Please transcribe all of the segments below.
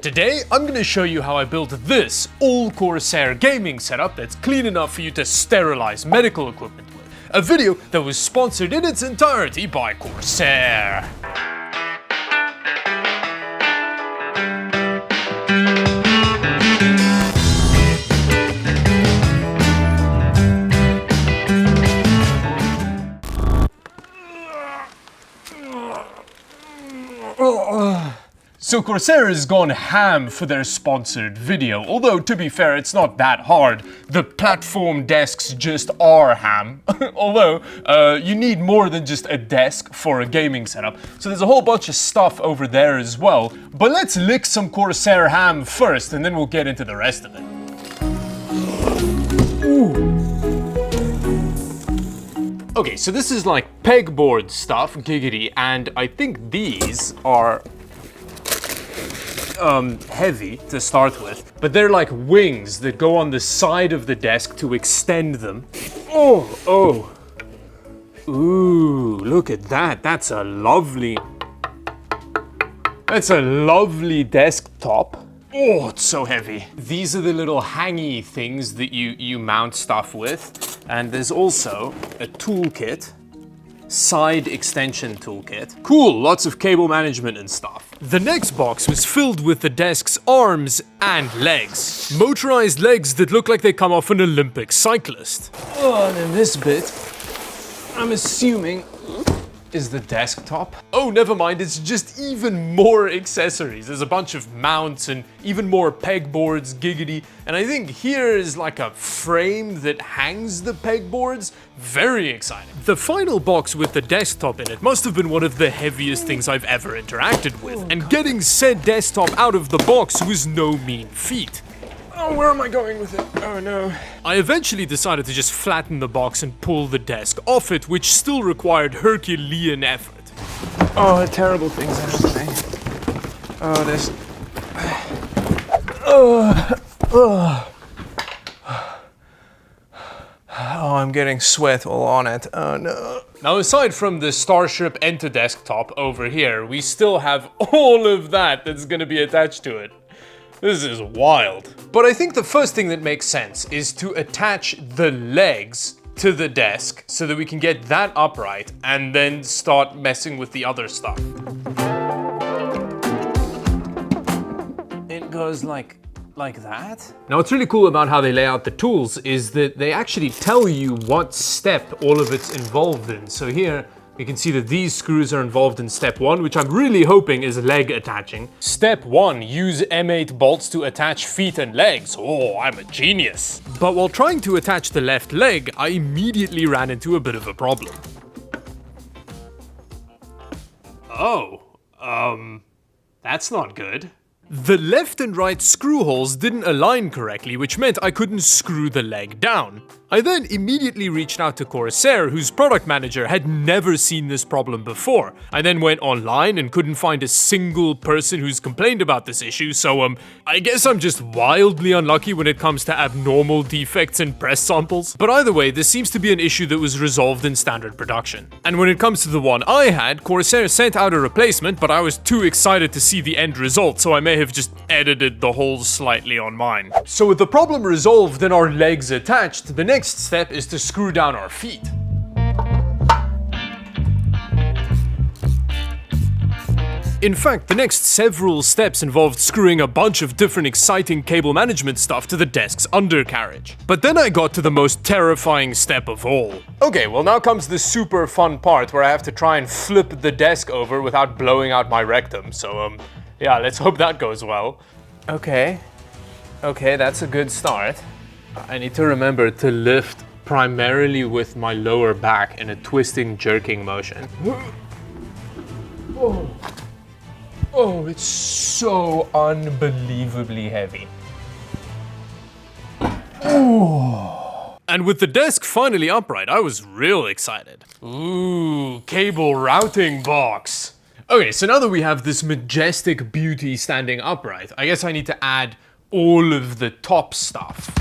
Today, I'm going to show you how I built this all-Corsair gaming setup that's clean enough for you to sterilize medical equipment with. A video that was sponsored in its entirety by Corsair. So Corsair has gone ham for their sponsored video, although to be fair, it's not that hard. The platform desks just are ham. Although, you need more than just a desk for a gaming setup, so there's a whole bunch of stuff over there as well. But let's lick some Corsair ham first, and then we'll get into the rest of it. Ooh. Okay, so this is like pegboard stuff, giggity, and I think these are heavy to start with, but they're like wings that go on the side of the desk to extend them. Oh. Ooh, look at that. That's a lovely desktop. Oh, it's so heavy. These are the little hangy things that you mount stuff with. And there's also a toolkit, side extension toolkit. Cool, lots of cable management and stuff. The next box was filled with the desk's arms and legs. Motorized legs that look like they come off an Olympic cyclist. Oh, and then this bit, I'm assuming, is the desktop. Oh, never mind, it's just even more accessories. There's a bunch of mounts and even more pegboards, giggity. And I think here is like a frame that hangs the pegboards. Very exciting. The final box with the desktop in it must have been one of the heaviest things I've ever interacted with. And getting said desktop out of the box was no mean feat. Oh, where am I going with it? Oh no. I eventually decided to just flatten the box and pull the desk off it, which still required Herculean effort. Oh, terrible things are happening. Oh, this... Oh, I'm getting sweat all on it. Oh no. Now, aside from the Starship Enter desktop over here, we still have all of that that's gonna be attached to it. This is wild. But I think the first thing that makes sense is to attach the legs to the desk so that we can get that upright and then start messing with the other stuff. It goes like that. Now what's really cool about how they lay out the tools is that they actually tell you what step all of it's involved in. So here, you can see that these screws are involved in step 1, which I'm really hoping is leg attaching. Step 1, use M8 bolts to attach feet and legs. Oh, I'm a genius. But while trying to attach the left leg, I immediately ran into a bit of a problem. Oh, that's not good. The left and right screw holes didn't align correctly, which meant I couldn't screw the leg down. I then immediately reached out to Corsair, whose product manager had never seen this problem before. I then went online and couldn't find a single person who's complained about this issue, so I guess I'm just wildly unlucky when it comes to abnormal defects in press samples. But either way, this seems to be an issue that was resolved in standard production. And when it comes to the one I had, Corsair sent out a replacement, but I was too excited to see the end result, so I may have just edited the holes slightly on mine. So with the problem resolved and our legs attached, the next step is to screw down our feet. In fact, the next several steps involved screwing a bunch of different exciting cable management stuff to the desk's undercarriage. But then I got to the most terrifying step of all. Okay, well now comes the super fun part where I have to try and flip the desk over without blowing out my rectum, so yeah, let's hope that goes well. Okay, that's a good start. I need to remember to lift primarily with my lower back in a twisting, jerking motion. Oh, it's so unbelievably heavy. Oh. And with the desk finally upright, I was real excited. Ooh, cable routing box. Okay, so now that we have this majestic beauty standing upright, I guess I need to add all of the top stuff.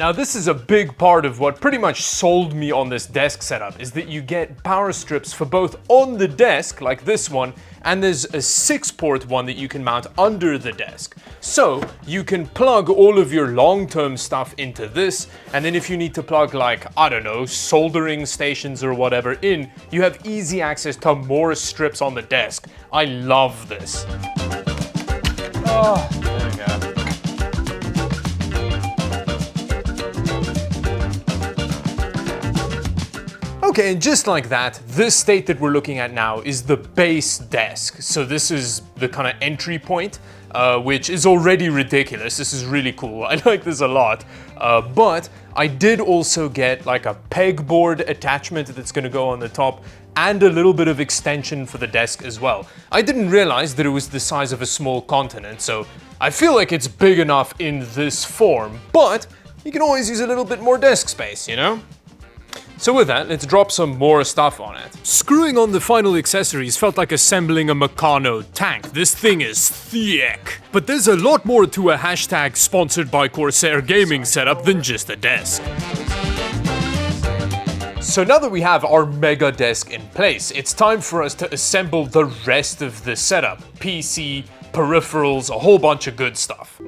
Now this is a big part of what pretty much sold me on this desk setup, is that you get power strips for both on the desk, like this one, and there's a 6-port one that you can mount under the desk. So you can plug all of your long-term stuff into this, and then if you need to plug, like, I don't know, soldering stations or whatever in, you have easy access to more strips on the desk. I love this. Oh, there we go. Okay, and just like that, this state that we're looking at now is the base desk. So this is the kind of entry point, which is already ridiculous. This is really cool. I like this a lot. But I did also get like a pegboard attachment that's going to go on the top and a little bit of extension for the desk as well. I didn't realize that it was the size of a small continent, so I feel like it's big enough in this form, but you can always use a little bit more desk space, you know? So with that, let's drop some more stuff on it. Screwing on the final accessories felt like assembling a Meccano tank. This thing is thick. But there's a lot more to a hashtag sponsored by Corsair gaming setup than just a desk. So now that we have our mega desk in place, it's time for us to assemble the rest of the setup. PC, peripherals, a whole bunch of good stuff.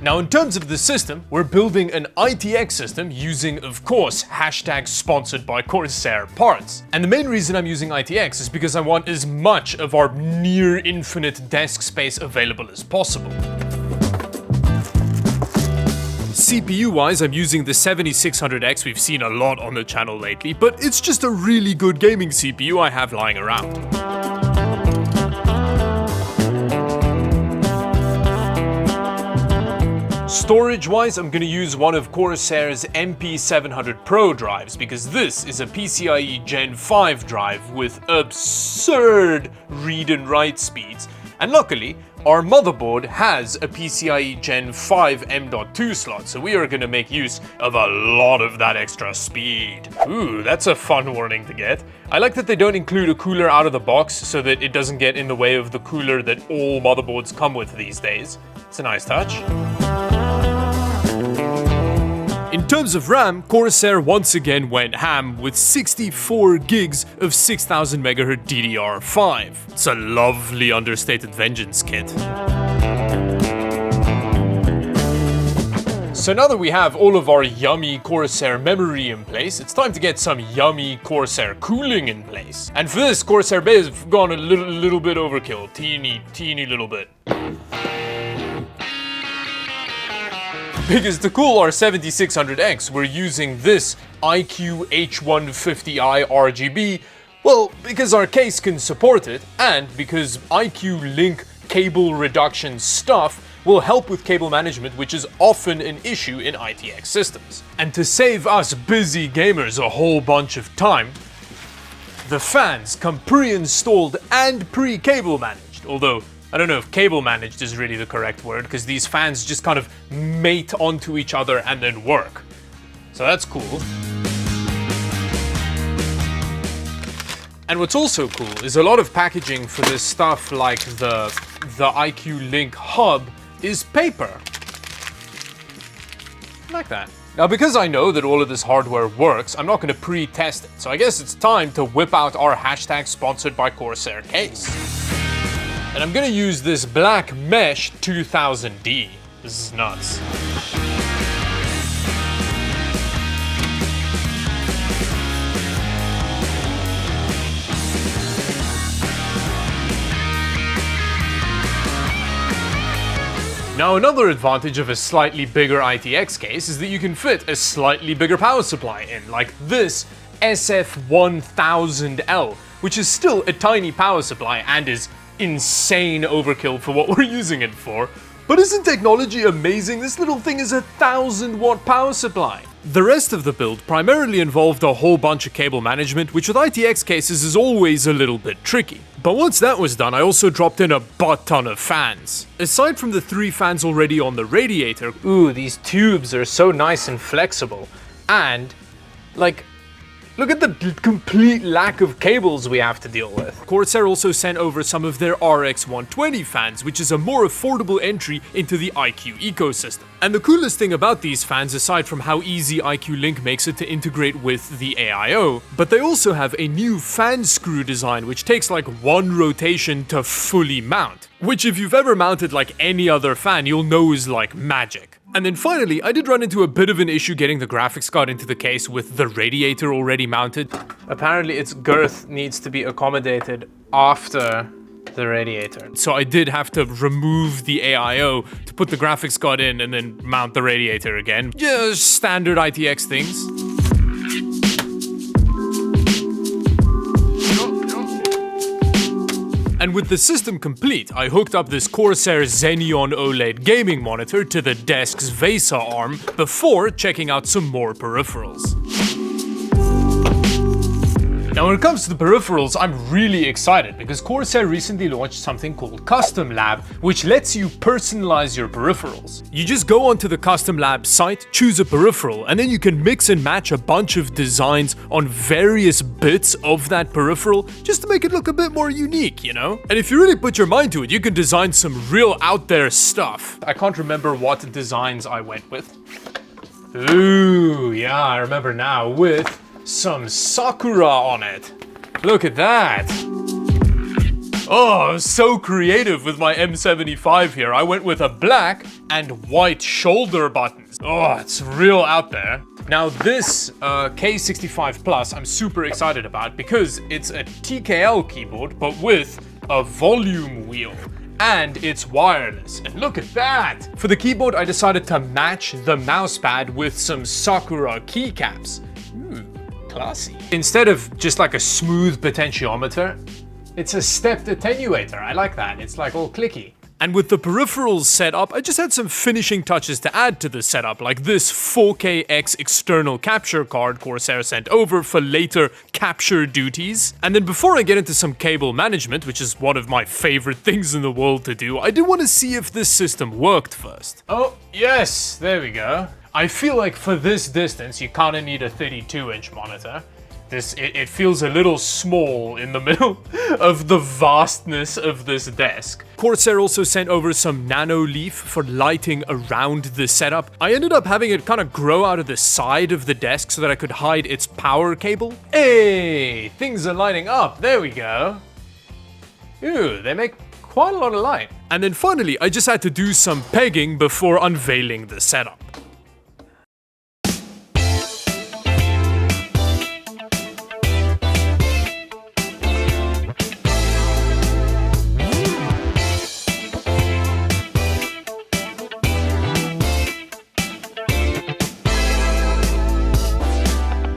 Now in terms of the system, we're building an ITX system using, of course, hashtag sponsored by Corsair parts. And the main reason I'm using ITX is because I want as much of our near infinite desk space available as possible. CPU-wise, I'm using the 7600X. We've seen a lot on the channel lately, but it's just a really good gaming CPU I have lying around. Storage-wise, I'm going to use one of Corsair's MP700 Pro drives because this is a PCIe Gen 5 drive with absurd read and write speeds. And luckily, our motherboard has a PCIe Gen 5 M.2 slot, so we are going to make use of a lot of that extra speed. Ooh, that's a fun warning to get. I like that they don't include a cooler out of the box so that it doesn't get in the way of the cooler that all motherboards come with these days. It's a nice touch. In terms of RAM, Corsair once again went ham with 64 gigs of 6000 MHz DDR5. It's a lovely understated vengeance kit. So now that we have all of our yummy Corsair memory in place, it's time to get some yummy Corsair cooling in place. And for this, Corsair Bay has gone a little bit overkill, teeny little bit. Because to cool our 7600X, we're using this iCue H150i RGB, well, because our case can support it, and because iCue link cable reduction stuff will help with cable management, which is often an issue in ITX systems. And to save us busy gamers a whole bunch of time, the fans come pre-installed and pre-cable managed, although I don't know if cable managed is really the correct word, because these fans just kind of mate onto each other and then work. So that's cool. And what's also cool is a lot of packaging for this stuff, like the iCue Link hub, is paper. Like that. Now, because I know that all of this hardware works, I'm not going to pre-test it. So I guess it's time to whip out our hashtag sponsored by Corsair case. And I'm gonna use this black mesh 2000D. This is nuts. Now, another advantage of a slightly bigger ITX case is that you can fit a slightly bigger power supply in, like this SF1000L, which is still a tiny power supply and is insane overkill for what we're using it for. But isn't technology amazing? This little thing is a 1000-watt power supply. The rest of the build primarily involved a whole bunch of cable management, which with ITX cases is always a little bit tricky. But once that was done, I also dropped in a butt ton of fans. Aside from the 3 fans already on the radiator, ooh, these tubes are so nice and flexible. And, like, Look at the complete lack of cables we have to deal with. Corsair also sent over some of their RX 120 fans, which is a more affordable entry into the iCue ecosystem. And the coolest thing about these fans, aside from how easy iCue Link makes it to integrate with the AIO, but they also have a new fan screw design which takes like one rotation to fully mount. Which if you've ever mounted like any other fan, you'll know is like magic. And then finally, I did run into a bit of an issue getting the graphics card into the case with the radiator already mounted. Apparently its girth needs to be accommodated after the radiator. So I did have to remove the AIO to put the graphics card in and then mount the radiator again. Just standard ITX things. And with the system complete, I hooked up this Corsair Xeneon OLED gaming monitor to the desk's VESA arm before checking out some more peripherals. Now when it comes to the peripherals, I'm really excited because Corsair recently launched something called Custom Lab, which lets you personalize your peripherals. You just go onto the Custom Lab site, choose a peripheral, and then you can mix and match a bunch of designs on various bits of that peripheral just to make it look a bit more unique, you know? And if you really put your mind to it, you can design some real out there stuff. I can't remember what designs I went with. Ooh, yeah, I remember now, with some Sakura on it. Look at that. Oh, I was so creative with my M75 here. I went with a black and white shoulder buttons. Oh, it's real out there. Now this K65 Plus I'm super excited about because it's a TKL keyboard but with a volume wheel. And it's wireless. And look at that! For the keyboard I decided to match the mousepad with some Sakura keycaps. Classy. Instead of just like a smooth potentiometer, it's a stepped attenuator. I like that. It's like all clicky. And with the peripherals set up, I just had some finishing touches to add to the setup, like this 4KX external capture card Corsair sent over for later capture duties. And then before I get into some cable management, which is one of my favorite things in the world to do, I did want to see if this system worked first. Oh, yes, there we go. I feel like for this distance, you kind of need a 32-inch monitor. It feels a little small in the middle of the vastness of this desk. Corsair also sent over some nano leaf for lighting around the setup. I ended up having it kind of grow out of the side of the desk so that I could hide its power cable. Hey, things are lighting up. There we go. Ooh, they make quite a lot of light. And then finally, I just had to do some pegging before unveiling the setup.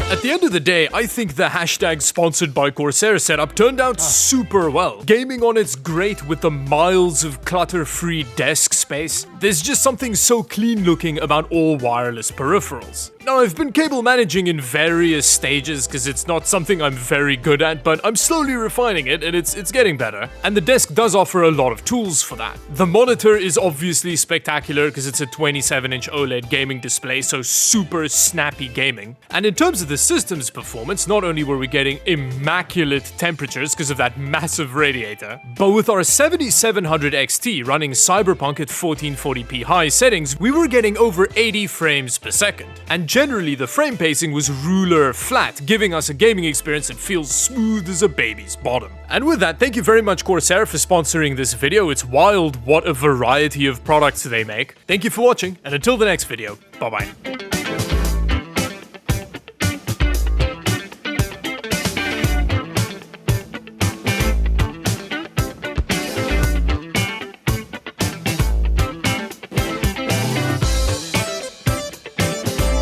At the end of the day, I think the hashtag sponsored by Corsair setup turned out super well. Gaming on it's great with the miles of clutter-free desk space. There's just something so clean looking about all wireless peripherals. Now, I've been cable managing in various stages because it's not something I'm very good at, but I'm slowly refining it and it's getting better. And the desk does offer a lot of tools for that. The monitor is obviously spectacular because it's a 27-inch OLED gaming display, so super snappy gaming. And in terms of the system's performance, not only were we getting immaculate temperatures because of that massive radiator, but with our 7700 XT running Cyberpunk at 1440p high settings, we were getting over 80 frames per second. And generally, the frame pacing was ruler flat, giving us a gaming experience that feels smooth as a baby's bottom. And with that, thank you very much Corsair for sponsoring this video. It's wild what a variety of products they make. Thank you for watching, and until the next video, bye bye.